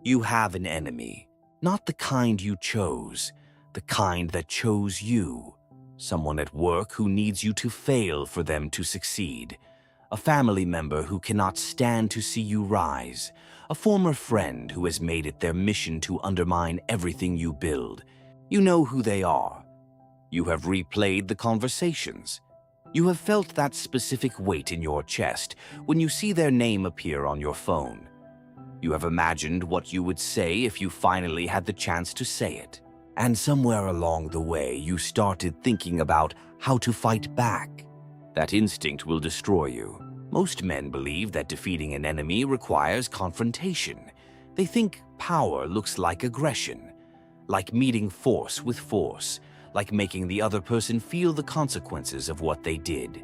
You have an enemy, not the kind you chose, the kind that chose you. Someone at work who needs you to fail for them to succeed. A family member who cannot stand to see you rise. A former friend who has made it their mission to undermine everything you build. You know who they are. You have replayed the conversations. You have felt that specific weight in your chest when you see their name appear on your phone. You have imagined what you would say if you finally had the chance to say it. And somewhere along the way, you started thinking about how to fight back. That instinct will destroy you. Most men believe that defeating an enemy requires confrontation. They think power looks like aggression, like meeting force with force, like making the other person feel the consequences of what they did.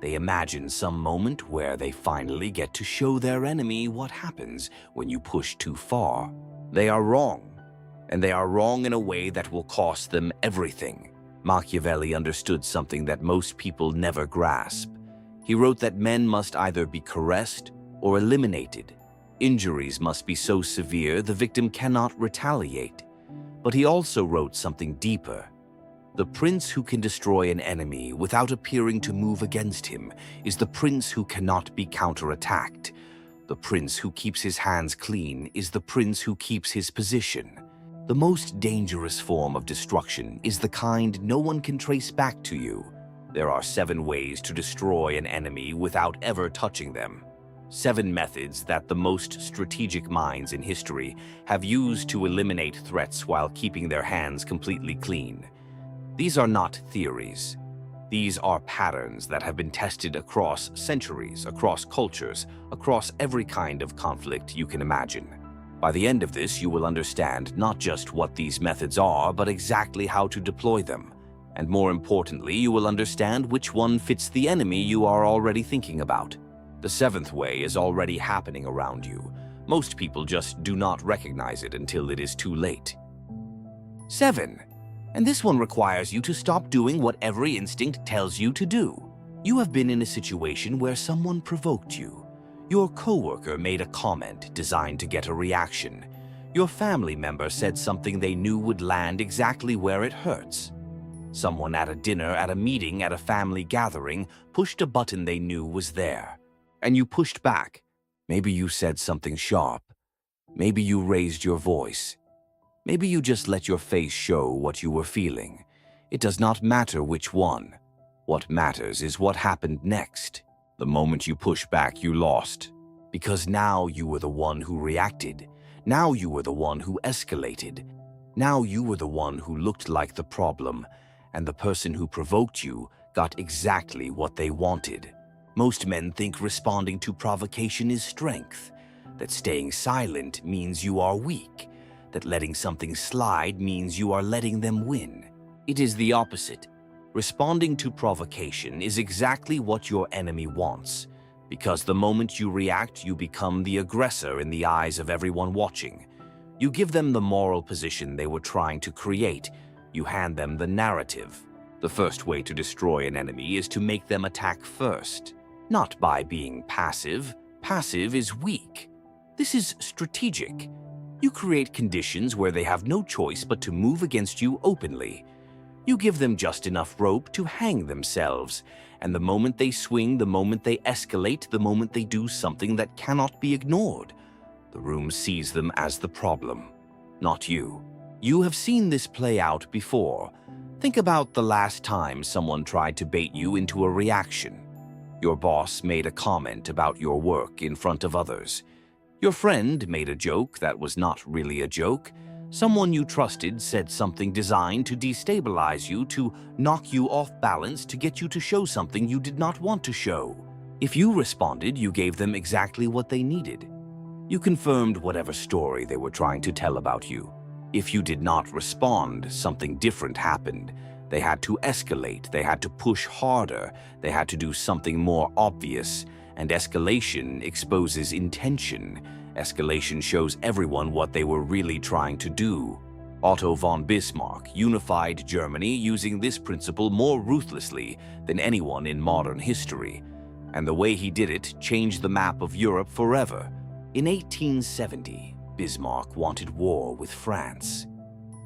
They imagine some moment where they finally get to show their enemy what happens when you push too far. They are wrong. And they are wrong in a way that will cost them everything. Machiavelli understood something that most people never grasp. He wrote that men must either be caressed or eliminated. Injuries must be so severe the victim cannot retaliate. But he also wrote something deeper. The prince who can destroy an enemy without appearing to move against him is the prince who cannot be counterattacked. The prince who keeps his hands clean is the prince who keeps his position. The most dangerous form of destruction is the kind no one can trace back to you. There are 7 ways to destroy an enemy without ever touching them. 7 methods that the most strategic minds in history have used to eliminate threats while keeping their hands completely clean. These are not theories. These are patterns that have been tested across centuries, across cultures, across every kind of conflict you can imagine. By the end of this, you will understand not just what these methods are, but exactly how to deploy them. And more importantly, you will understand which one fits the enemy you are already thinking about. The 7th way is already happening around you. Most people just do not recognize it until it is too late. 7. And this one requires you to stop doing what every instinct tells you to do. You have been in a situation where someone provoked you. Your coworker made a comment designed to get a reaction. Your family member said something they knew would land exactly where it hurts. Someone at a dinner, at a meeting, at a family gathering pushed a button they knew was there. And you pushed back. Maybe you said something sharp. Maybe you raised your voice. Maybe you just let your face show what you were feeling. It does not matter which one. What matters is what happened next. The moment you push back, you lost. Because now you were the one who reacted. Now you were the one who escalated. Now you were the one who looked like the problem, and the person who provoked you got exactly what they wanted. Most men think responding to provocation is strength, that staying silent means you are weak, that letting something slide means you are letting them win. It is the opposite. Responding to provocation is exactly what your enemy wants, because the moment you react, you become the aggressor in the eyes of everyone watching. You give them the moral position they were trying to create. You hand them the narrative. The first way to destroy an enemy is to make them attack first. Not by being passive. Passive is weak. This is strategic. You create conditions where they have no choice but to move against you openly. You give them just enough rope to hang themselves, and the moment they swing, the moment they escalate, the moment they do something that cannot be ignored, the room sees them as the problem, not you. You have seen this play out before. Think about the last time someone tried to bait you into a reaction. Your boss made a comment about your work in front of others. Your friend made a joke that was not really a joke. Someone you trusted said something designed to destabilize you, to knock you off balance, to get you to show something you did not want to show. If you responded, you gave them exactly what they needed. You confirmed whatever story they were trying to tell about you. If you did not respond, something different happened. They had to escalate, they had to push harder, they had to do something more obvious, and escalation exposes intention. Escalation shows everyone what they were really trying to do. Otto von Bismarck unified Germany using this principle more ruthlessly than anyone in modern history. And the way he did it changed the map of Europe forever. In 1870, Bismarck wanted war with France.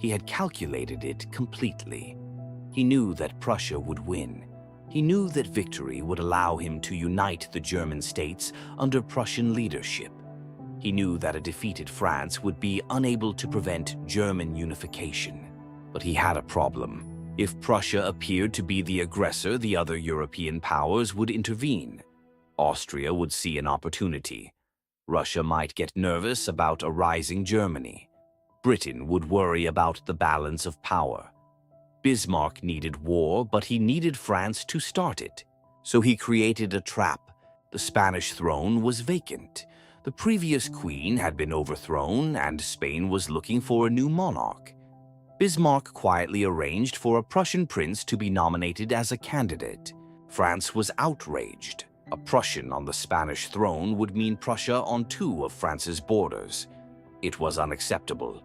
He had calculated it completely. He knew that Prussia would win. He knew that victory would allow him to unite the German states under Prussian leadership. He knew that a defeated France would be unable to prevent German unification. But he had a problem. If Prussia appeared to be the aggressor, the other European powers would intervene. Austria would see an opportunity. Russia might get nervous about a rising Germany. Britain would worry about the balance of power. Bismarck needed war, but he needed France to start it. So he created a trap. The Spanish throne was vacant. The previous queen had been overthrown, and Spain was looking for a new monarch. Bismarck quietly arranged for a Prussian prince to be nominated as a candidate. France was outraged. A Prussian on the Spanish throne would mean Prussia on two of France's borders. It was unacceptable.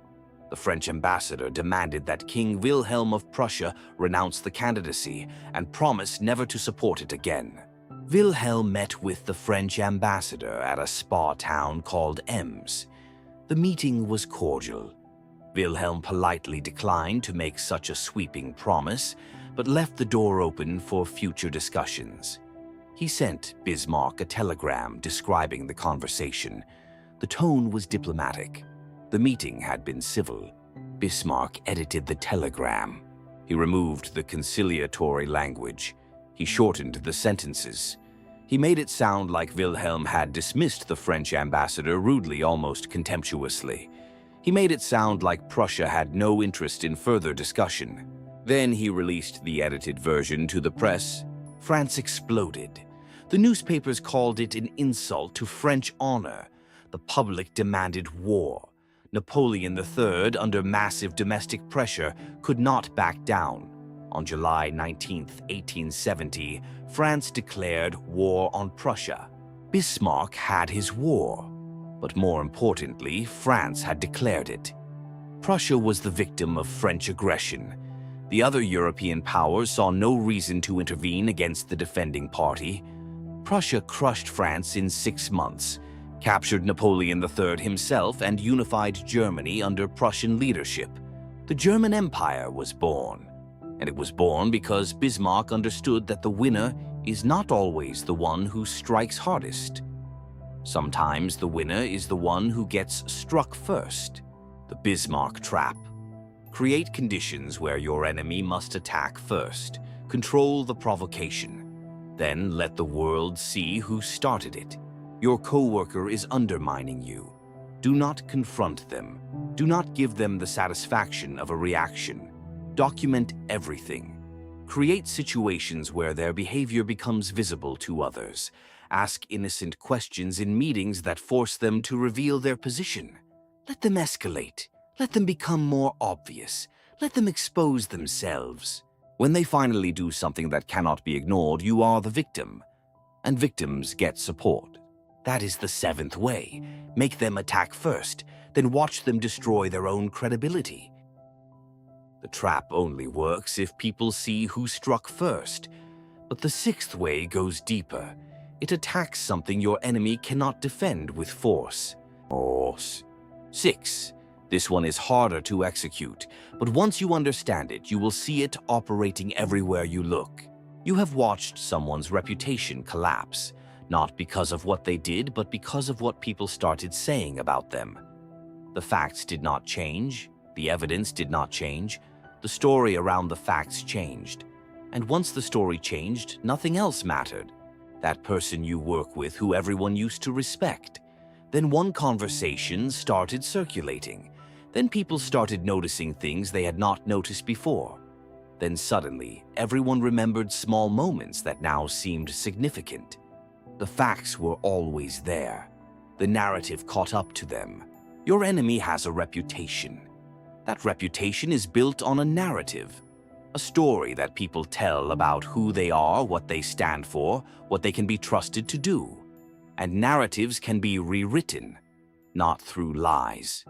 The French ambassador demanded that King Wilhelm of Prussia renounce the candidacy and promise never to support it again. Wilhelm met with the French ambassador at a spa town called Ems. The meeting was cordial. Wilhelm politely declined to make such a sweeping promise, but left the door open for future discussions. He sent Bismarck a telegram describing the conversation. The tone was diplomatic. The meeting had been civil. Bismarck edited the telegram. He removed the conciliatory language. He shortened the sentences. He made it sound like Wilhelm had dismissed the French ambassador rudely, almost contemptuously. He made it sound like Prussia had no interest in further discussion. Then he released the edited version to the press. France exploded. The newspapers called it an insult to French honor. The public demanded war. Napoleon III, under massive domestic pressure, could not back down. On July 19, 1870, France declared war on Prussia. Bismarck had his war, but more importantly, France had declared it. Prussia was the victim of French aggression. The other European powers saw no reason to intervene against the defending party. Prussia crushed France in 6 months, captured Napoleon III himself, and unified Germany under Prussian leadership. The German Empire was born. And it was born because Bismarck understood that the winner is not always the one who strikes hardest. Sometimes the winner is the one who gets struck first. The Bismarck trap. Create conditions where your enemy must attack first. Control the provocation. Then let the world see who started it. Your coworker is undermining you. Do not confront them. Do not give them the satisfaction of a reaction. Document everything. Create situations where their behavior becomes visible to others. Ask innocent questions in meetings that force them to reveal their position. Let them escalate. Let them become more obvious. Let them expose themselves. When they finally do something that cannot be ignored, you are the victim. And victims get support. That is the 7th way. Make them attack first, then watch them destroy their own credibility. The trap only works if people see who struck first. But the 6th way goes deeper. It attacks something your enemy cannot defend with force. 6. This one is harder to execute, but once you understand it, you will see it operating everywhere you look. You have watched someone's reputation collapse, not because of what they did, but because of what people started saying about them. The facts did not change. The evidence did not change. The story around the facts changed. And once the story changed, nothing else mattered. That person you work with who everyone used to respect. Then one conversation started circulating. Then people started noticing things they had not noticed before. Then suddenly, everyone remembered small moments that now seemed significant. The facts were always there. The narrative caught up to them. Your enemy has a reputation. That reputation is built on a narrative, a story that people tell about who they are, what they stand for, what they can be trusted to do. And narratives can be rewritten, not through lies.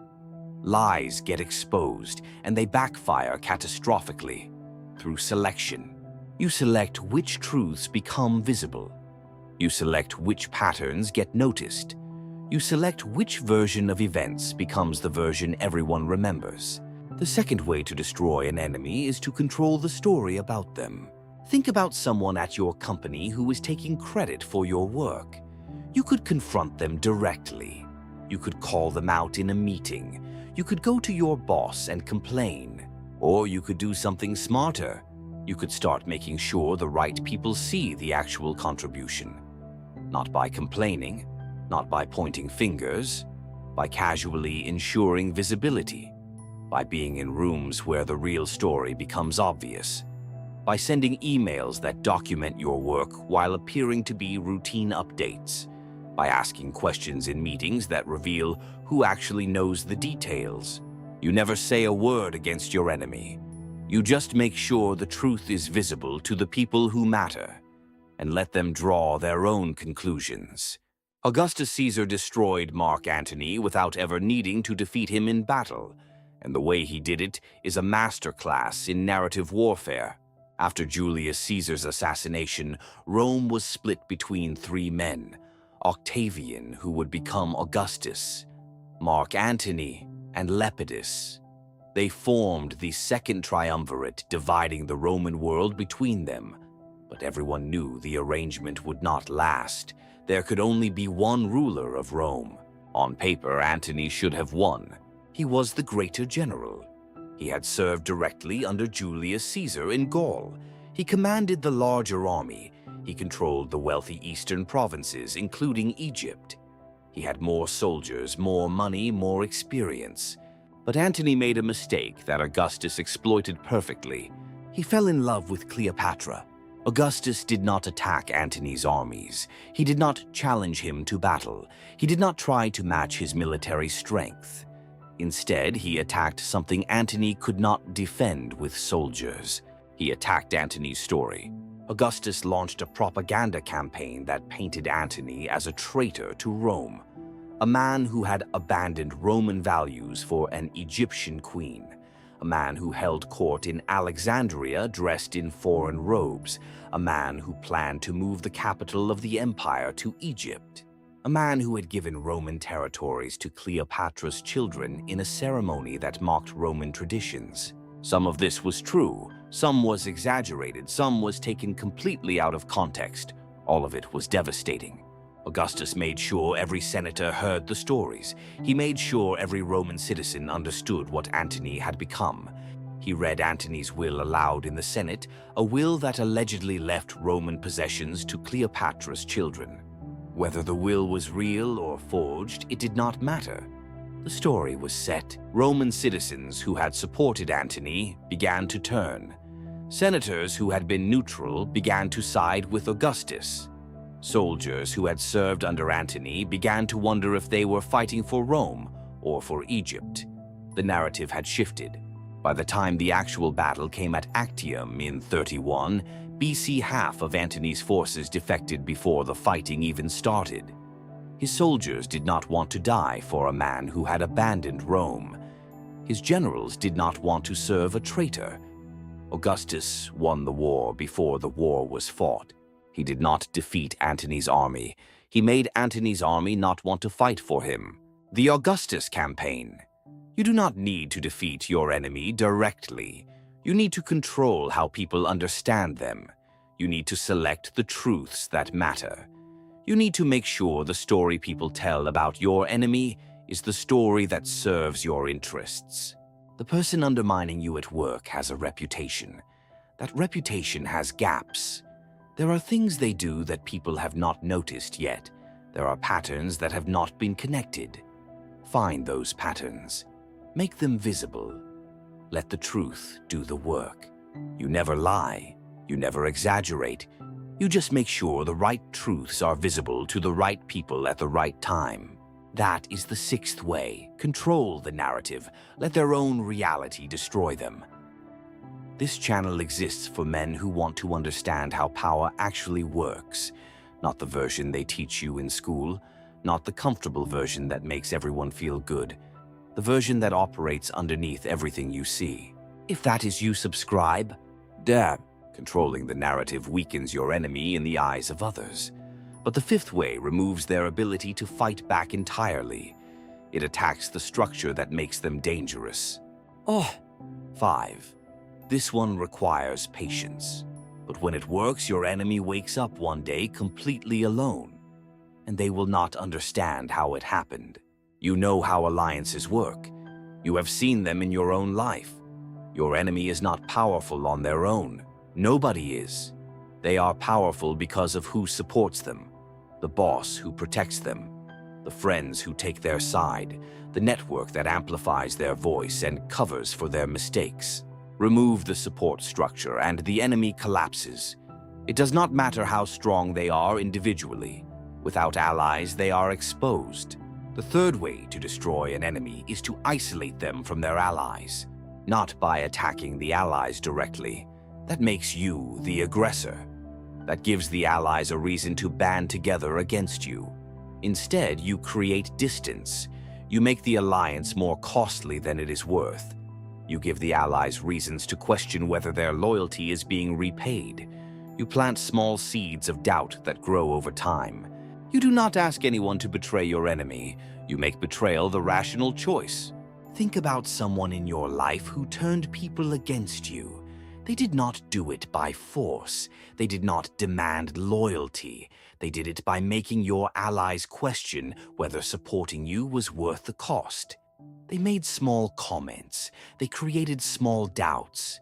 Lies get exposed, and they backfire catastrophically through selection. You select which truths become visible. You select which patterns get noticed. You select which version of events becomes the version everyone remembers. The second way to destroy an enemy is to control the story about them. Think about someone at your company who is taking credit for your work. You could confront them directly. You could call them out in a meeting. You could go to your boss and complain. Or you could do something smarter. You could start making sure the right people see the actual contribution. Not by complaining, not by pointing fingers, by casually ensuring visibility, by being in rooms where the real story becomes obvious, by sending emails that document your work while appearing to be routine updates, by asking questions in meetings that reveal who actually knows the details. You never say a word against your enemy. You just make sure the truth is visible to the people who matter, and let them draw their own conclusions. Augustus Caesar destroyed Mark Antony without ever needing to defeat him in battle, and the way he did it is a masterclass in narrative warfare. After Julius Caesar's assassination, Rome was split between three men: Octavian, who would become Augustus, Mark Antony, and Lepidus. They formed the Second Triumvirate, dividing the Roman world between them. But everyone knew the arrangement would not last. There could only be one ruler of Rome. On paper, Antony should have won. He was the greater general. He had served directly under Julius Caesar in Gaul. He commanded the larger army. He controlled the wealthy eastern provinces, including Egypt. He had more soldiers, more money, more experience. But Antony made a mistake that Augustus exploited perfectly. He fell in love with Cleopatra. Augustus did not attack Antony's armies. He did not challenge him to battle. He did not try to match his military strength. Instead, he attacked something Antony could not defend with soldiers. He attacked Antony's story. Augustus launched a propaganda campaign that painted Antony as a traitor to Rome, a man who had abandoned Roman values for an Egyptian queen, a man who held court in Alexandria dressed in foreign robes, a man who planned to move the capital of the empire to Egypt, a man who had given Roman territories to Cleopatra's children in a ceremony that mocked Roman traditions. Some of this was true, some was exaggerated, some was taken completely out of context. All of it was devastating. Augustus made sure every senator heard the stories. He made sure every Roman citizen understood what Antony had become. He read Antony's will aloud in the Senate, a will that allegedly left Roman possessions to Cleopatra's children. Whether the will was real or forged, it did not matter. The story was set. Roman citizens who had supported Antony began to turn. Senators who had been neutral began to side with Augustus. Soldiers who had served under Antony began to wonder if they were fighting for Rome or for Egypt. The narrative had shifted. By the time the actual battle came at Actium in 31 BC, half of Antony's forces defected before the fighting even started. His soldiers did not want to die for a man who had abandoned Rome. His generals did not want to serve a traitor. Augustus won the war before the war was fought. He did not defeat Antony's army. He made Antony's army not want to fight for him. The Augustus campaign. You do not need to defeat your enemy directly. You need to control how people understand them. You need to select the truths that matter. You need to make sure the story people tell about your enemy is the story that serves your interests. The person undermining you at work has a reputation. That reputation has gaps. There are things they do that people have not noticed yet. There are patterns that have not been connected. Find those patterns. Make them visible. Let the truth do the work. You never lie. You never exaggerate. You just make sure the right truths are visible to the right people at the right time. That is the sixth way. Control the narrative. Let their own reality destroy them. This channel exists for men who want to understand how power actually works, not the version they teach you in school, not the comfortable version that makes everyone feel good, the version that operates underneath everything you see. If that is you, subscribe. Dab. Controlling the narrative weakens your enemy in the eyes of others. But But the fifth way removes their ability to fight back entirely. It attacks the structure that makes them dangerous. 5. This one requires patience. But when it works, your enemy wakes up one day completely alone, and they will not understand how it happened. You know how alliances work. You have seen them in your own life. Your enemy is not powerful on their own. Nobody is. They are powerful because of who supports them, the boss who protects them, the friends who take their side, the network that amplifies their voice and covers for their mistakes. Remove the support structure and the enemy collapses. It does not matter how strong they are individually. Without allies, they are exposed. The third way to destroy an enemy is to isolate them from their allies, not by attacking the allies directly. That makes you the aggressor. That gives the allies a reason to band together against you. Instead, you create distance. You make the alliance more costly than it is worth. You give the allies reasons to question whether their loyalty is being repaid. You plant small seeds of doubt that grow over time. You do not ask anyone to betray your enemy. You make betrayal the rational choice. Think about someone in your life who turned people against you. They did not do it by force. They did not demand loyalty. They did it by making your allies question whether supporting you was worth the cost. They made small comments. They created small doubts.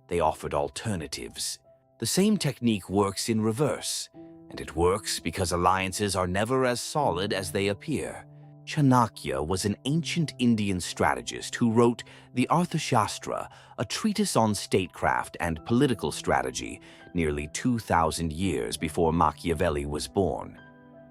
They offered alternatives. The same technique works in reverse, and it works because alliances are never as solid as they appear. Chanakya was an ancient Indian strategist who wrote the Arthashastra, a treatise on statecraft and political strategy, nearly 2,000 years before Machiavelli was born.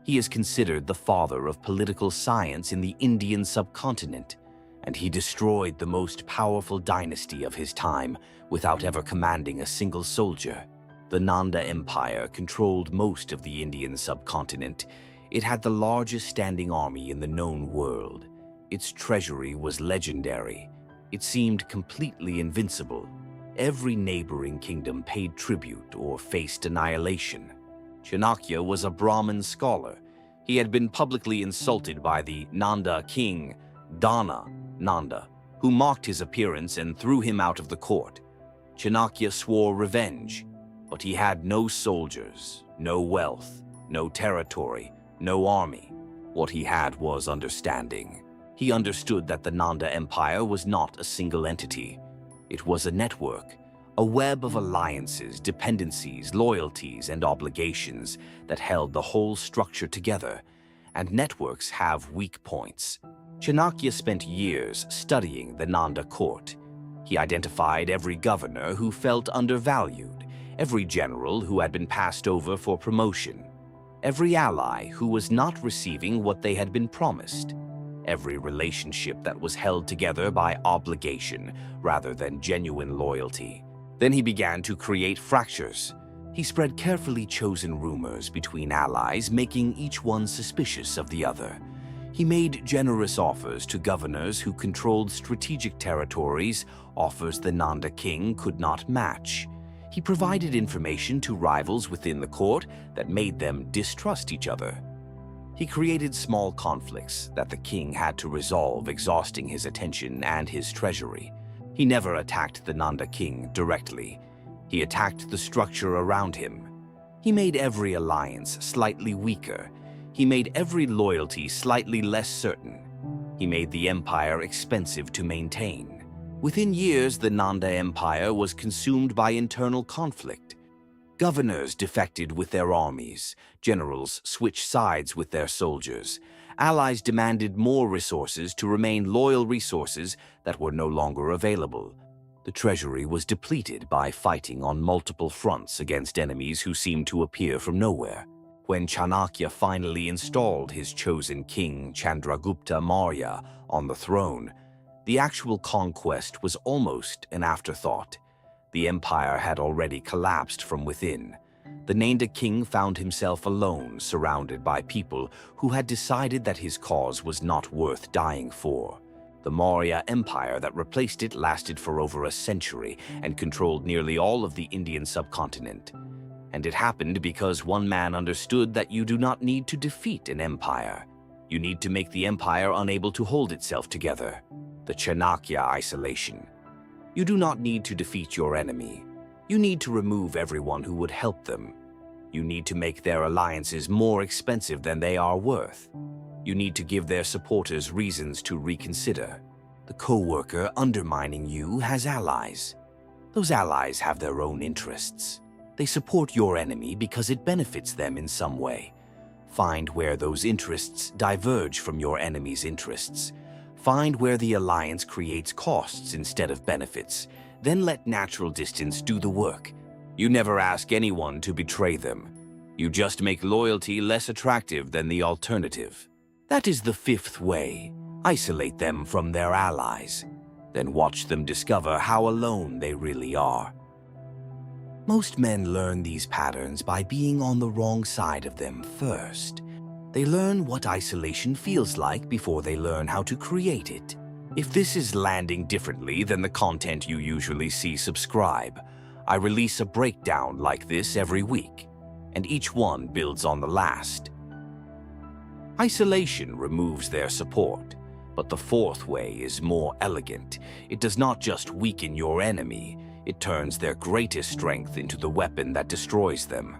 He is considered the father of political science in the Indian subcontinent, and he destroyed the most powerful dynasty of his time without ever commanding a single soldier. The Nanda Empire controlled most of the Indian subcontinent. It had the largest standing army in the known world. Its treasury was legendary. It seemed completely invincible. Every neighboring kingdom paid tribute or faced annihilation. Chanakya was a Brahmin scholar. He had been publicly insulted by the Nanda king, Dana Nanda, who mocked his appearance and threw him out of the court. Chanakya swore revenge, but he had no soldiers, no wealth, no territory, no army. What he had was understanding. He understood that the Nanda Empire was not a single entity. It was a network, a web of alliances, dependencies, loyalties, and obligations that held the whole structure together. And networks have weak points. Chanakya spent years studying the Nanda court. He identified every governor who felt undervalued, every general who had been passed over for promotion, every ally who was not receiving what they had been promised, every relationship that was held together by obligation rather than genuine loyalty. Then he began to create fractures. He spread carefully chosen rumors between allies, making each one suspicious of the other. He made generous offers to governors who controlled strategic territories, offers the Nanda king could not match. He provided information to rivals within the court that made them distrust each other. He created small conflicts that the king had to resolve, exhausting his attention and his treasury. He never attacked the Nanda king directly. He attacked the structure around him. He made every alliance slightly weaker. He made every loyalty slightly less certain. He made the empire expensive to maintain. Within years, the Nanda Empire was consumed by internal conflict. Governors defected with their armies. Generals switched sides with their soldiers. Allies demanded more resources to remain loyal resources that were no longer available. The treasury was depleted by fighting on multiple fronts against enemies who seemed to appear from nowhere. When Chanakya finally installed his chosen king, Chandragupta Maurya, on the throne, the actual conquest was almost an afterthought. The empire had already collapsed from within. The Nanda king found himself alone, surrounded by people who had decided that his cause was not worth dying for. The Maurya Empire that replaced it lasted for over a century and controlled nearly all of the Indian subcontinent. And it happened because one man understood that you do not need to defeat an empire. You need to make the empire unable to hold itself together. The Chanakya isolation. You do not need to defeat your enemy. You need to remove everyone who would help them. You need to make their alliances more expensive than they are worth. You need to give their supporters reasons to reconsider. The co-worker undermining you has allies. Those allies have their own interests. They support your enemy because it benefits them in some way. Find where those interests diverge from your enemy's interests. Find where the alliance creates costs instead of benefits. Then let natural distance do the work. You never ask anyone to betray them. You just make loyalty less attractive than the alternative. That is the fifth way. Isolate them from their allies. Then watch them discover how alone they really are. Most men learn these patterns by being on the wrong side of them first. They learn what isolation feels like before they learn how to create it. If this is landing differently than the content you usually see, subscribe. I release a breakdown like this every week, and each one builds on the last. Isolation removes their support, but the fourth way is more elegant. It does not just weaken your enemy, it turns their greatest strength into the weapon that destroys them.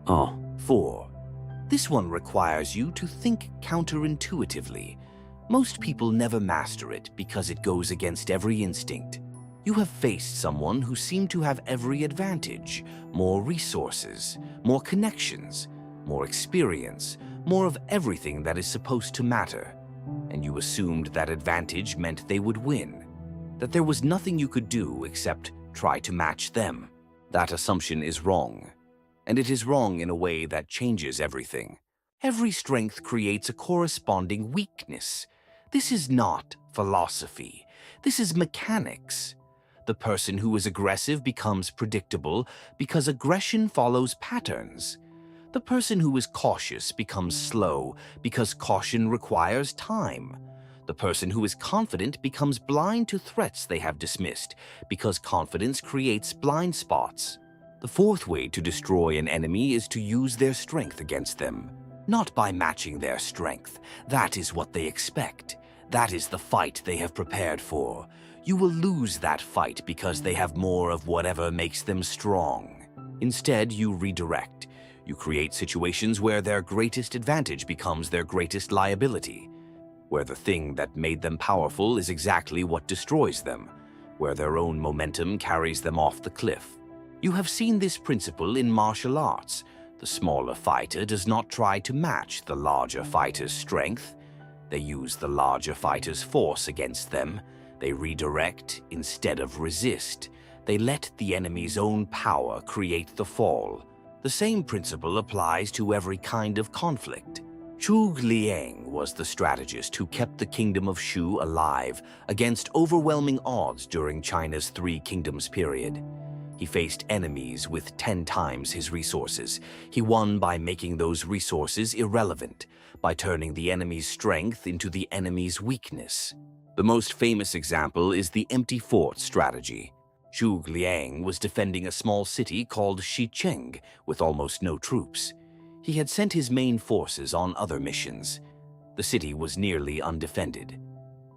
4. This one requires you to think counterintuitively. Most people never master it because it goes against every instinct. You have faced someone who seemed to have every advantage, more resources, more connections, more experience, more of everything that is supposed to matter. And you assumed that advantage meant they would win, that there was nothing you could do except try to match them. That assumption is wrong, and it is wrong in a way that changes everything. Every strength creates a corresponding weakness. This is not philosophy. This is mechanics. The person who is aggressive becomes predictable because aggression follows patterns. The person who is cautious becomes slow because caution requires time. The person who is confident becomes blind to threats they have dismissed because confidence creates blind spots. The fourth way to destroy an enemy is to use their strength against them. Not by matching their strength. That is what they expect. That is the fight they have prepared for. You will lose that fight because they have more of whatever makes them strong. Instead, you redirect. You create situations where their greatest advantage becomes their greatest liability, where the thing that made them powerful is exactly what destroys them, where their own momentum carries them off the cliff. You have seen this principle in martial arts. The smaller fighter does not try to match the larger fighter's strength. They use the larger fighter's force against them. They redirect instead of resist. They let the enemy's own power create the fall. The same principle applies to every kind of conflict. Zhuge Liang was the strategist who kept the kingdom of Shu alive against overwhelming odds during China's Three Kingdoms period. He faced enemies with 10 times his resources. He won by making those resources irrelevant, by turning the enemy's strength into the enemy's weakness. The most famous example is the empty fort strategy. Zhuge Liang was defending a small city called Xicheng with almost no troops. He had sent his main forces on other missions. The city was nearly undefended.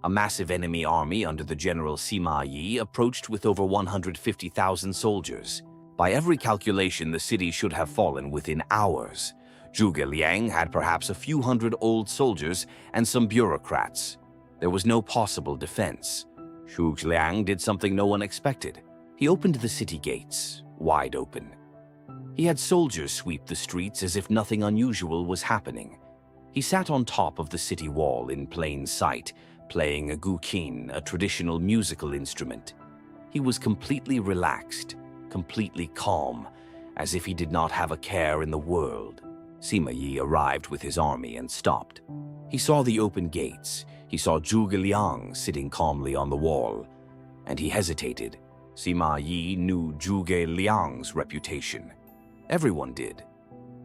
A massive enemy army under the general Sima Yi approached with over 150,000 soldiers. By every calculation, the city should have fallen within hours. Zhuge Liang had perhaps a few hundred old soldiers and some bureaucrats. There was no possible defense. Zhuge Liang did something no one expected. He opened the city gates, wide open. He had soldiers sweep the streets as if nothing unusual was happening. He sat on top of the city wall in plain sight, playing a guqin, a traditional musical instrument. He was completely relaxed, completely calm, as if he did not have a care in the world. Sima Yi arrived with his army and stopped. He saw the open gates. He saw Zhuge Liang sitting calmly on the wall, and he hesitated. Sima Yi knew Zhuge Liang's reputation. Everyone did.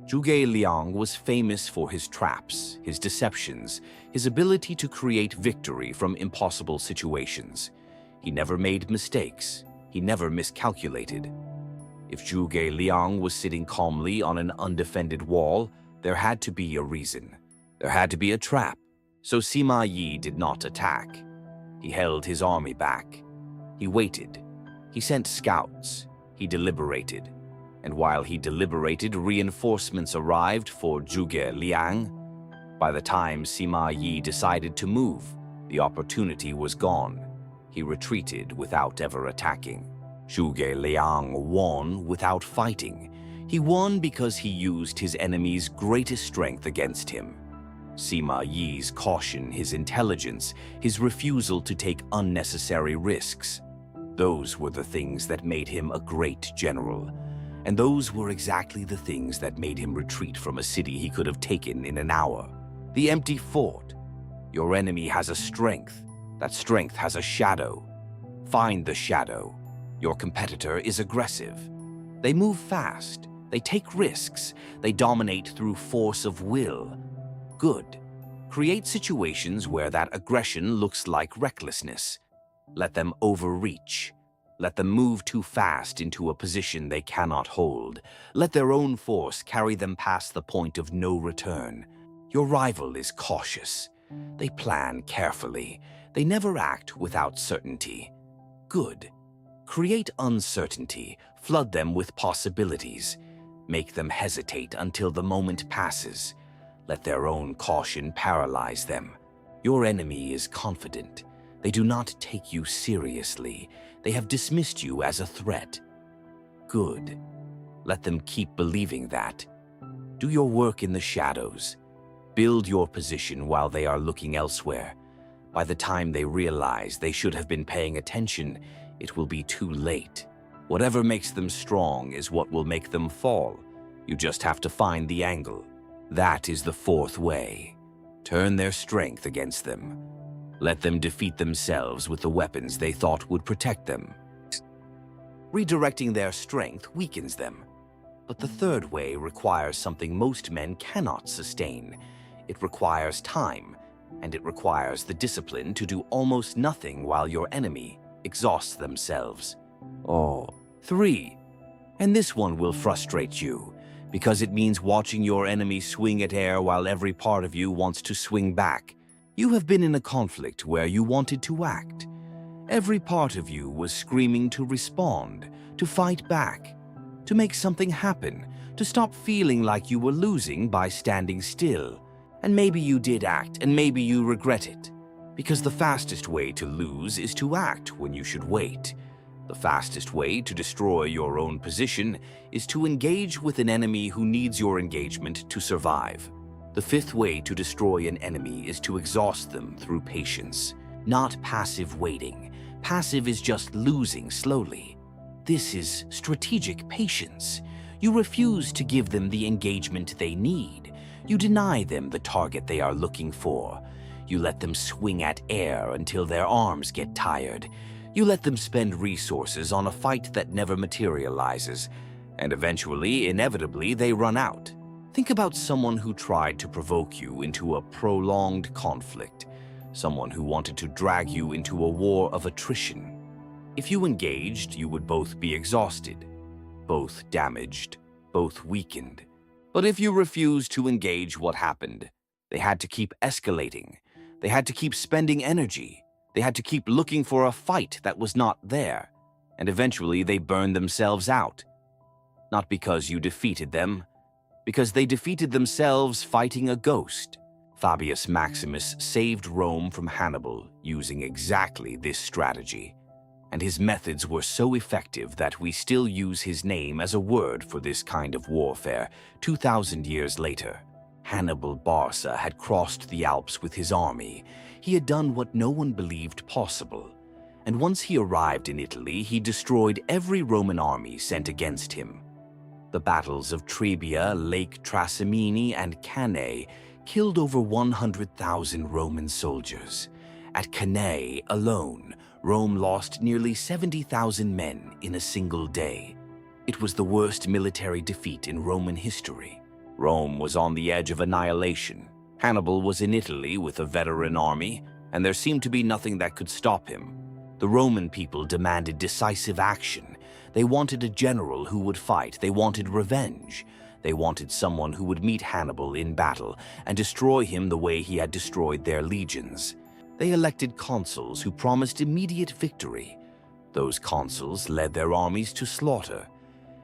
Zhuge Liang was famous for his traps, his deceptions, his ability to create victory from impossible situations. He never made mistakes. He never miscalculated. If Zhuge Liang was sitting calmly on an undefended wall, there had to be a reason. There had to be a trap. So Sima Yi did not attack. He held his army back. He waited. He sent scouts. He deliberated. And while he deliberated, reinforcements arrived for Zhuge Liang. By the time Sima Yi decided to move, the opportunity was gone. He retreated without ever attacking. Zhuge Liang won without fighting. He won because he used his enemy's greatest strength against him. Sima Yi's caution, his intelligence, his refusal to take unnecessary risks. Those were the things that made him a great general. And those were exactly the things that made him retreat from a city he could have taken in an hour. The empty fort. Your enemy has a strength. That strength has a shadow. Find the shadow. Your competitor is aggressive. They move fast. They take risks. They dominate through force of will. Good. Create situations where that aggression looks like recklessness. Let them overreach. Let them move too fast into a position they cannot hold. Let their own force carry them past the point of no return. Your rival is cautious. They plan carefully. They never act without certainty. Good. Create uncertainty. Flood them with possibilities. Make them hesitate until the moment passes. Let their own caution paralyze them. Your enemy is confident. They do not take you seriously. They have dismissed you as a threat. Good. Let them keep believing that. Do your work in the shadows. Build your position while they are looking elsewhere. By the time they realize they should have been paying attention, it will be too late. Whatever makes them strong is what will make them fall. You just have to find the angle. That is the fourth way. Turn their strength against them. Let them defeat themselves with the weapons they thought would protect them. Redirecting their strength weakens them. But the third way requires something most men cannot sustain. It requires time, and it requires the discipline to do almost nothing while your enemy exhausts themselves. 3. And this one will frustrate you, because it means watching your enemy swing at air while every part of you wants to swing back. You have been in a conflict where you wanted to act. Every part of you was screaming to respond, to fight back, to make something happen, to stop feeling like you were losing by standing still. And maybe you did act, and maybe you regret it. Because the fastest way to lose is to act when you should wait. The fastest way to destroy your own position is to engage with an enemy who needs your engagement to survive. The fifth way to destroy an enemy is to exhaust them through patience, not passive waiting. Passive is just losing slowly. This is strategic patience. You refuse to give them the engagement they need. You deny them the target they are looking for. You let them swing at air until their arms get tired. You let them spend resources on a fight that never materializes, and eventually, inevitably, they run out. Think about someone who tried to provoke you into a prolonged conflict, someone who wanted to drag you into a war of attrition. If you engaged, you would both be exhausted, both damaged, both weakened. But if you refused to engage, what happened? They had to keep escalating. They had to keep spending energy. They had to keep looking for a fight that was not there. And eventually they burned themselves out. Not because you defeated them, because they defeated themselves fighting a ghost. Fabius Maximus saved Rome from Hannibal using exactly this strategy. And his methods were so effective that we still use his name as a word for this kind of warfare 2,000 years later. Hannibal Barca had crossed the Alps with his army. He had done what no one believed possible. And once he arrived in Italy, he destroyed every Roman army sent against him. The battles of Trebia, Lake Trasimene, and Cannae killed over 100,000 Roman soldiers. At Cannae alone, Rome lost nearly 70,000 men in a single day. It was the worst military defeat in Roman history. Rome was on the edge of annihilation. Hannibal was in Italy with a veteran army, and there seemed to be nothing that could stop him. The Roman people demanded decisive action. They wanted a general who would fight. They wanted revenge. They wanted someone who would meet Hannibal in battle and destroy him the way he had destroyed their legions. They elected consuls who promised immediate victory. Those consuls led their armies to slaughter.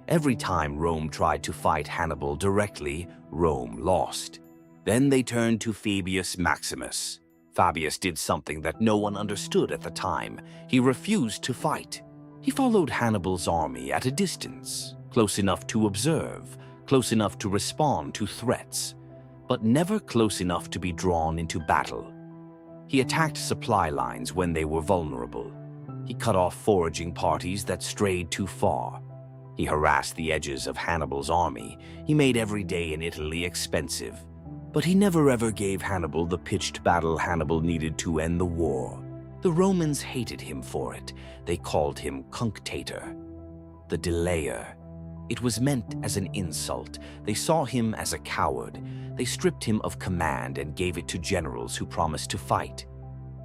Every time Rome tried to fight Hannibal directly, Rome lost. Then they turned to Fabius Maximus. Fabius did something that no one understood at the time. He refused to fight. He followed Hannibal's army at a distance, close enough to observe, close enough to respond to threats, but never close enough to be drawn into battle. He attacked supply lines when they were vulnerable. He cut off foraging parties that strayed too far. He harassed the edges of Hannibal's army. He made every day in Italy expensive. But he never ever gave Hannibal the pitched battle Hannibal needed to end the war. The Romans hated him for it. They called him cunctator, the delayer. It was meant as an insult. They saw him as a coward. They stripped him of command and gave it to generals who promised to fight.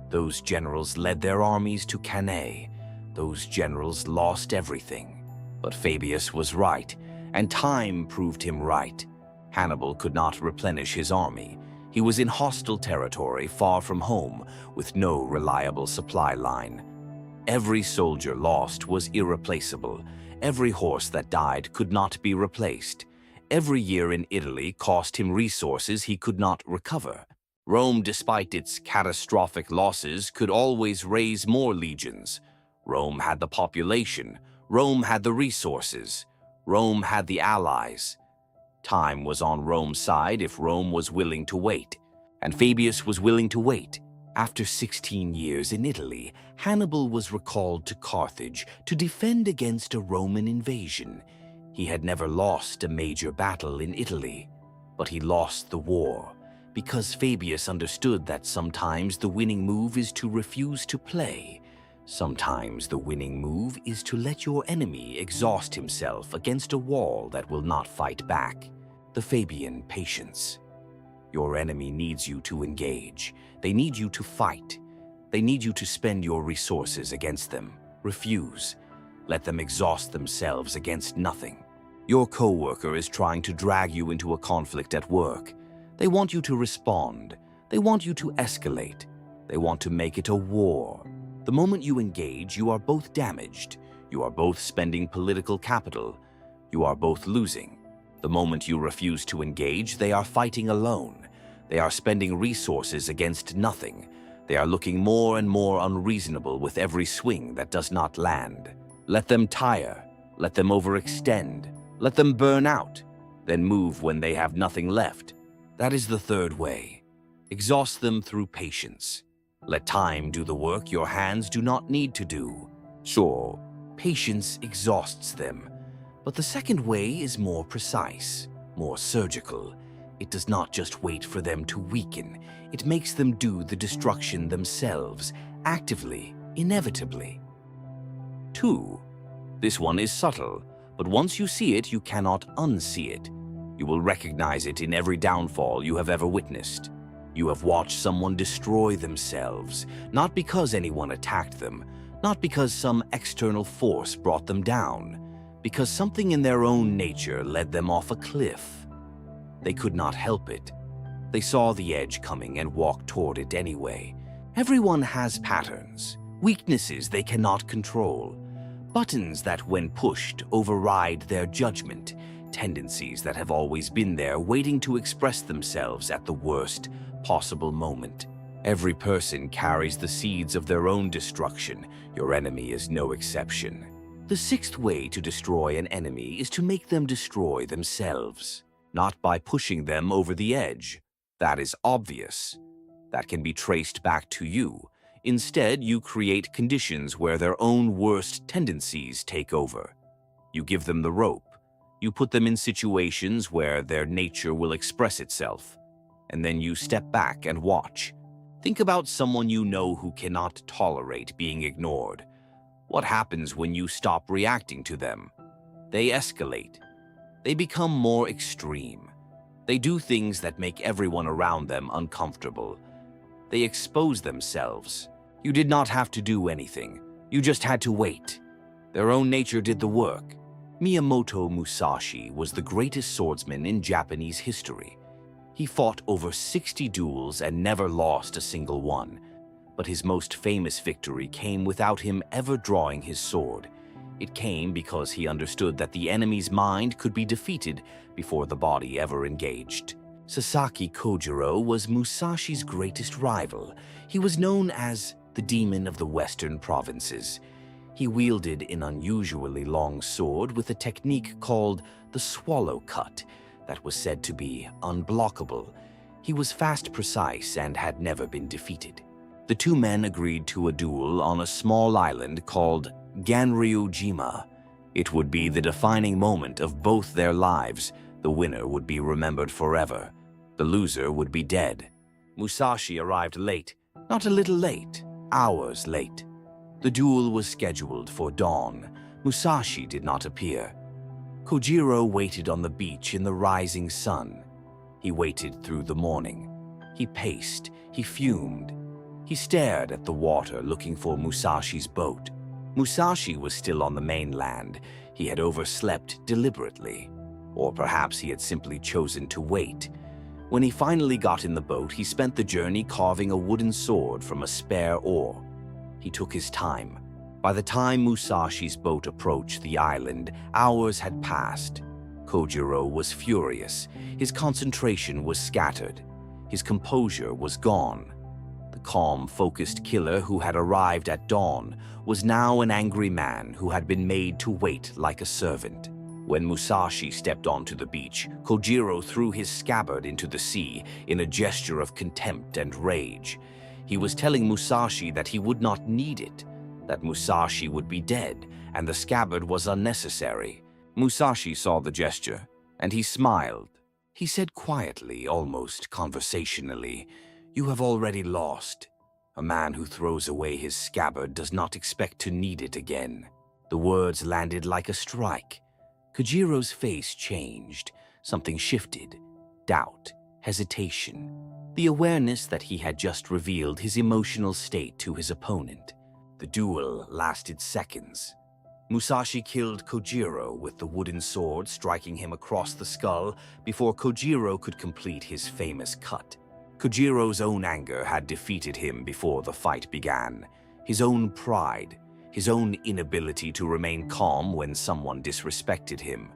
Those generals led their armies to Cannae. Those generals lost everything. But Fabius was right, and time proved him right. Hannibal could not replenish his army. He was in hostile territory, far from home, with no reliable supply line. Every soldier lost was irreplaceable. Every horse that died could not be replaced. Every year in Italy cost him resources he could not recover. Rome, despite its catastrophic losses, could always raise more legions. Rome had the population. Rome had the resources. Rome had the allies. Time was on Rome's side if Rome was willing to wait. And Fabius was willing to wait. After 16 years in Italy, Hannibal was recalled to Carthage to defend against a Roman invasion. He had never lost a major battle in Italy, but he lost the war because Fabius understood that sometimes the winning move is to refuse to play. Sometimes the winning move is to let your enemy exhaust himself against a wall that will not fight back. The Fabian patience. Your enemy needs you to engage. They need you to fight. They need you to spend your resources against them. Refuse. Let them exhaust themselves against nothing. Your coworker is trying to drag you into a conflict at work. They want you to respond. They want you to escalate. They want to make it a war. The moment you engage, you are both damaged. You are both spending political capital. You are both losing. The moment you refuse to engage, they are fighting alone. They are spending resources against nothing. They are looking more and more unreasonable with every swing that does not land. Let them tire. Let them overextend. Let them burn out. Then move when they have nothing left. That is the third way. Exhaust them through patience. Let time do the work your hands do not need to do. Sure, patience exhausts them. But the second way is more precise, more surgical. It does not just wait for them to weaken. It makes them do the destruction themselves, actively, inevitably. 2. This one is subtle, but once you see it, you cannot unsee it. You will recognize it in every downfall you have ever witnessed. You have watched someone destroy themselves, not because anyone attacked them, not because some external force brought them down, because something in their own nature led them off a cliff. They could not help it. They saw the edge coming and walked toward it anyway. Everyone has patterns, weaknesses they cannot control, buttons that, when pushed, override their judgment, tendencies that have always been there waiting to express themselves at the worst possible moment. Every person carries the seeds of their own destruction. Your enemy is no exception. The sixth way to destroy an enemy is to make them destroy themselves, not by pushing them over the edge. That is obvious. That can be traced back to you. Instead, you create conditions where their own worst tendencies take over. You give them the rope. You put them in situations where their nature will express itself. And then you step back and watch. Think about someone you know who cannot tolerate being ignored. What happens when you stop reacting to them? They escalate. They become more extreme. They do things that make everyone around them uncomfortable. They expose themselves. You did not have to do anything. You just had to wait. Their own nature did the work. Miyamoto Musashi was the greatest swordsman in Japanese history. He fought over 60 duels and never lost a single one. But his most famous victory came without him ever drawing his sword. It came because he understood that the enemy's mind could be defeated before the body ever engaged. Sasaki Kojiro was Musashi's greatest rival. He was known as the Demon of the Western Provinces. He wielded an unusually long sword with a technique called the swallow cut that was said to be unblockable. He was fast, precise, and had never been defeated. The two men agreed to a duel on a small island called Ganryujima. It would be the defining moment of both their lives. The winner would be remembered forever. The loser would be dead. Musashi arrived late, not a little late, hours late. The duel was scheduled for dawn. Musashi did not appear. Kojiro waited on the beach in the rising sun. He waited through the morning. He paced, he fumed. He stared at the water looking for Musashi's boat. Musashi was still on the mainland. He had overslept deliberately. Or perhaps he had simply chosen to wait. When he finally got in the boat, he spent the journey carving a wooden sword from a spare oar. He took his time. By the time Musashi's boat approached the island, hours had passed. Kojiro was furious. His concentration was scattered. His composure was gone. The calm, focused killer who had arrived at dawn was now an angry man who had been made to wait like a servant. When Musashi stepped onto the beach, Kojiro threw his scabbard into the sea in a gesture of contempt and rage. He was telling Musashi that he would not need it, that Musashi would be dead, and the scabbard was unnecessary. Musashi saw the gesture, and he smiled. He said quietly, almost conversationally, "You have already lost. A man who throws away his scabbard does not expect to need it again." The words landed like a strike. Kojiro's face changed. Something shifted. Doubt, hesitation. The awareness that he had just revealed his emotional state to his opponent. The duel lasted seconds. Musashi killed Kojiro with the wooden sword, striking him across the skull before Kojiro could complete his famous cut. Kojiro's own anger had defeated him before the fight began. His own pride, his own inability to remain calm when someone disrespected him.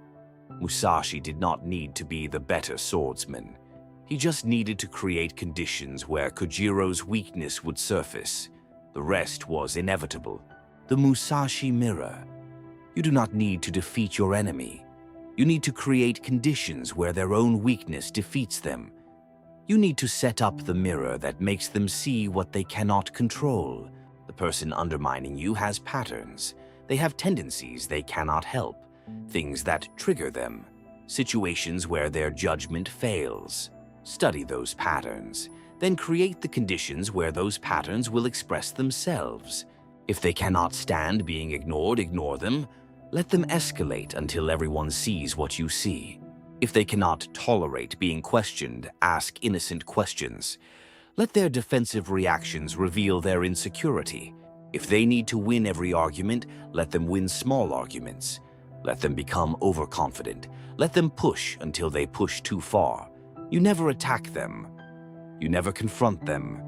Musashi did not need to be the better swordsman. He just needed to create conditions where Kojiro's weakness would surface. The rest was inevitable. The Musashi mirror. You do not need to defeat your enemy. You need to create conditions where their own weakness defeats them. You need to set up the mirror that makes them see what they cannot control. The person undermining you has patterns. They have tendencies they cannot help, things that trigger them, situations where their judgment fails. Study those patterns, then create the conditions where those patterns will express themselves. If they cannot stand being ignored, ignore them. Let them escalate until everyone sees what you see. If they cannot tolerate being questioned, ask innocent questions. Let their defensive reactions reveal their insecurity. If they need to win every argument, let them win small arguments. Let them become overconfident. Let them push until they push too far. You never attack them. You never confront them.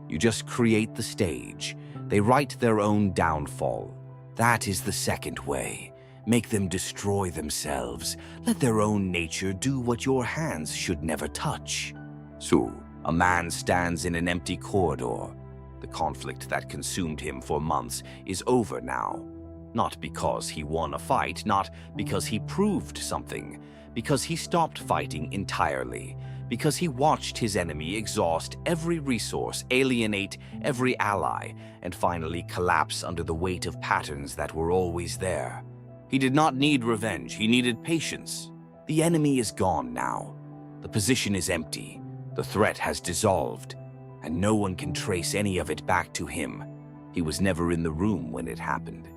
You just create the stage. They write their own downfall. That is the second way. Make them destroy themselves. Let their own nature do what your hands should never touch. So, a man stands in an empty corridor. The conflict that consumed him for months is over now. Not because he won a fight, not because he proved something, because he stopped fighting entirely, because he watched his enemy exhaust every resource, alienate every ally, and finally collapse under the weight of patterns that were always there. He did not need revenge, he needed patience. The enemy is gone now. The position is empty. The threat has dissolved, and no one can trace any of it back to him. He was never in the room when it happened.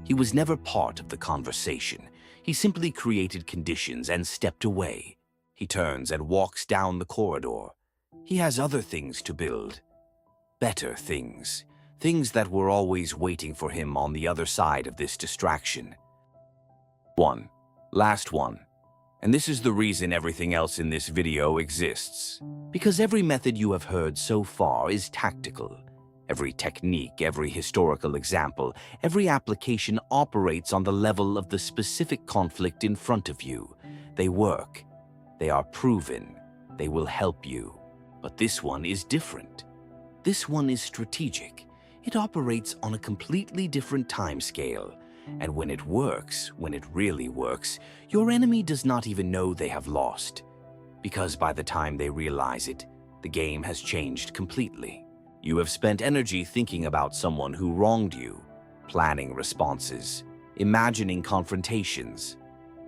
He was never part of the conversation. He simply created conditions and stepped away. He turns and walks down the corridor. He has other things to build. Better things. things that were always waiting for him on the other side of this distraction. 1. Last one. And this is the reason everything else in this video exists. Because every method you have heard so far is tactical. Every technique, every historical example, every application operates on the level of the specific conflict in front of you. They work. They are proven. They will help you. But this one is different. This one is strategic. It operates on a completely different timescale. And when it works, when it really works, your enemy does not even know they have lost. Because by the time they realize it, the game has changed completely. You have spent energy thinking about someone who wronged you, planning responses, imagining confrontations,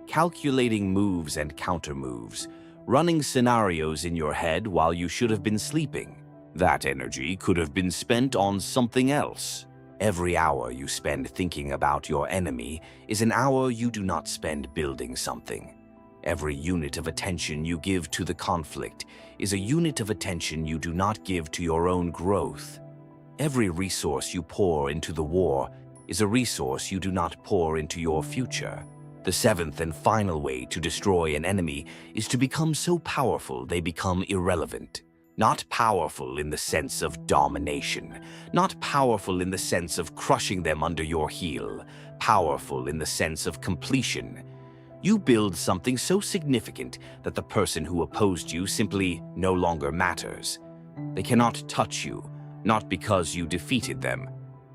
calculating moves and counter-moves, running scenarios in your head while you should have been sleeping. That energy could have been spent on something else. Every hour you spend thinking about your enemy is an hour you do not spend building something. Every unit of attention you give to the conflict is a unit of attention you do not give to your own growth. Every resource you pour into the war is a resource you do not pour into your future. The seventh and final way to destroy an enemy is to become so powerful they become irrelevant. Not powerful in the sense of domination, not powerful in the sense of crushing them under your heel, powerful in the sense of completion. You build something so significant that the person who opposed you simply no longer matters. They cannot touch you, not because you defeated them,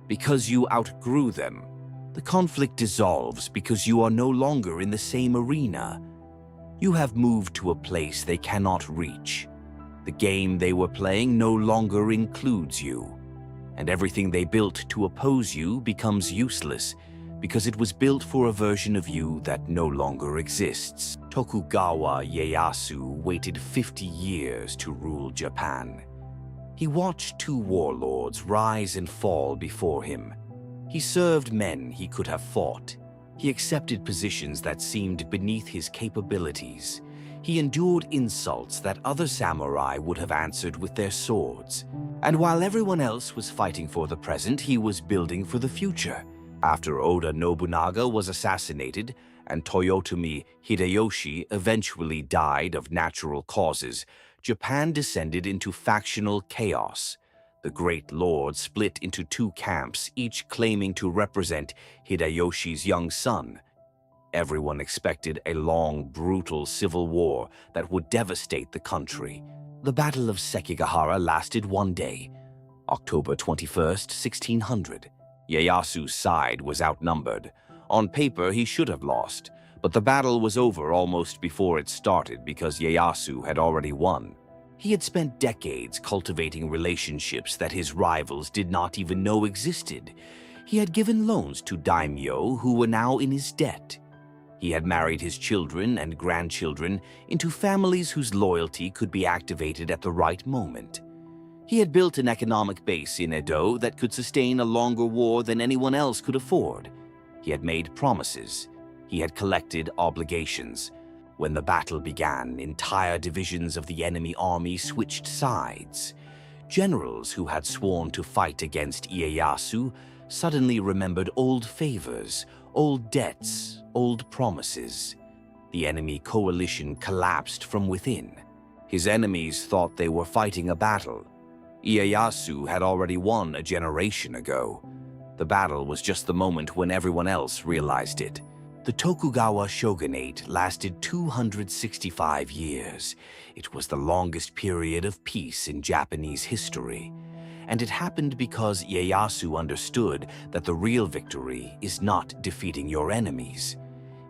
because you outgrew them. The conflict dissolves because you are no longer in the same arena. You have moved to a place they cannot reach. The game they were playing no longer includes you, and everything they built to oppose you becomes useless because it was built for a version of you that no longer exists. Tokugawa Ieyasu waited 50 years to rule Japan. He watched two warlords rise and fall before him. He served men he could have fought. He accepted positions that seemed beneath his capabilities. He endured insults that other samurai would have answered with their swords. And while everyone else was fighting for the present, he was building for the future. After Oda Nobunaga was assassinated and Toyotomi Hideyoshi eventually died of natural causes, Japan descended into factional chaos. The great lord split into two camps, each claiming to represent Hideyoshi's young son. Everyone expected a long, brutal civil war that would devastate the country. The Battle of Sekigahara lasted one day, October 21st, 1600. Ieyasu's side was outnumbered. On paper, he should have lost, but the battle was over almost before it started because Ieyasu had already won. He had spent decades cultivating relationships that his rivals did not even know existed. He had given loans to daimyo who were now in his debt. He had married his children and grandchildren into families whose loyalty could be activated at the right moment. He had built an economic base in Edo that could sustain a longer war than anyone else could afford. He had made promises. He had collected obligations. When the battle began, entire divisions of the enemy army switched sides. Generals who had sworn to fight against Ieyasu suddenly remembered old favors, old debts, old promises. The enemy coalition collapsed from within. His enemies thought they were fighting a battle. Ieyasu had already won a generation ago. The battle was just the moment when everyone else realized it. The Tokugawa shogunate lasted 265 years. It was the longest period of peace in Japanese history. And it happened because Ieyasu understood that the real victory is not defeating your enemies.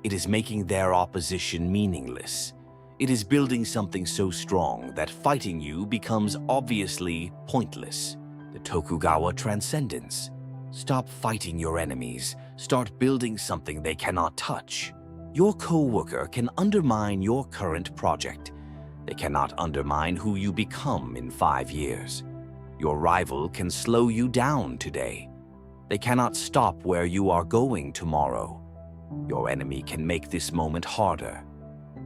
It is making their opposition meaningless. It is building something so strong that fighting you becomes obviously pointless. The Tokugawa Transcendence. Stop fighting your enemies. Start building something they cannot touch. Your co-worker can undermine your current project. They cannot undermine who you become in 5 years. Your rival can slow you down today. They cannot stop where you are going tomorrow. Your enemy can make this moment harder.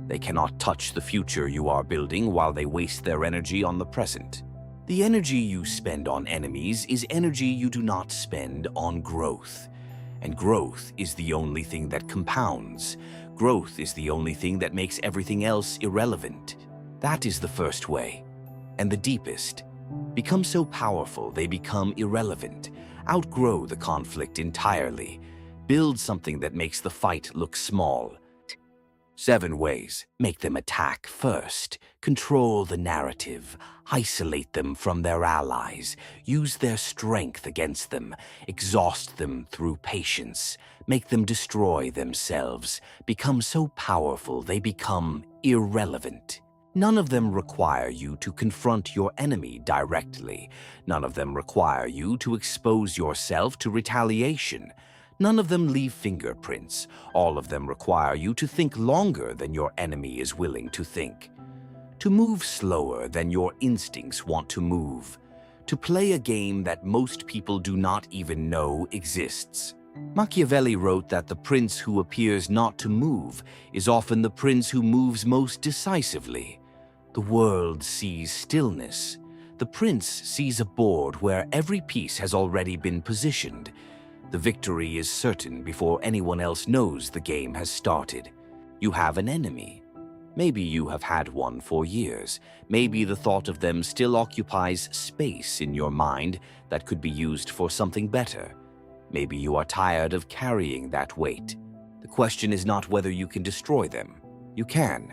They cannot touch the future you are building while they waste their energy on the present. The energy you spend on enemies is energy you do not spend on growth. And growth is the only thing that compounds. Growth is the only thing that makes everything else irrelevant. That is the first way, and the deepest. Become so powerful they become irrelevant. Outgrow the conflict entirely. Build something that makes the fight look small. 7 ways. Make them attack first. Control the narrative. Isolate them from their allies. Use their strength against them. Exhaust them through patience. Make them destroy themselves. Become so powerful they become irrelevant. None of them require you to confront your enemy directly. None of them require you to expose yourself to retaliation. None of them leave fingerprints. All of them require you to think longer than your enemy is willing to think. To move slower than your instincts want to move. To play a game that most people do not even know exists. Machiavelli wrote that the prince who appears not to move is often the prince who moves most decisively. The world sees stillness. The prince sees a board where every piece has already been positioned. The victory is certain before anyone else knows the game has started. You have an enemy. Maybe you have had one for years. Maybe the thought of them still occupies space in your mind that could be used for something better. Maybe you are tired of carrying that weight. The question is not whether you can destroy them. You can.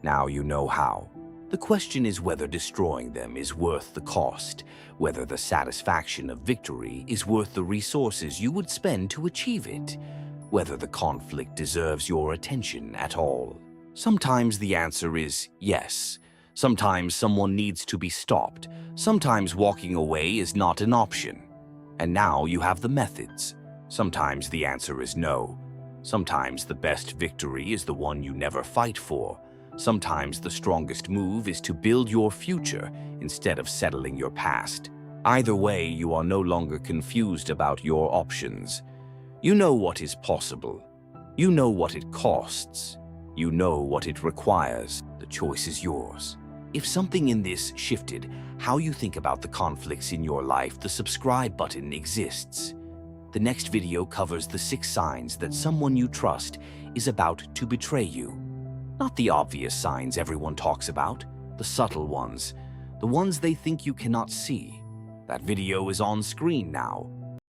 Now you know how. The question is whether destroying them is worth the cost, whether the satisfaction of victory is worth the resources you would spend to achieve it, whether the conflict deserves your attention at all. Sometimes the answer is yes. Sometimes someone needs to be stopped. Sometimes walking away is not an option. And now you have the methods. Sometimes the answer is no. Sometimes the best victory is the one you never fight for. Sometimes the strongest move is to build your future instead of settling your past. Either way, you are no longer confused about your options. You know what is possible. You know what it costs. You know what it requires. The choice is yours. If something in this shifted how you think about the conflicts in your life, the subscribe button exists. The next video covers the 6 signs that someone you trust is about to betray you. Not the obvious signs everyone talks about, the subtle ones, the ones they think you cannot see. That video is on screen now.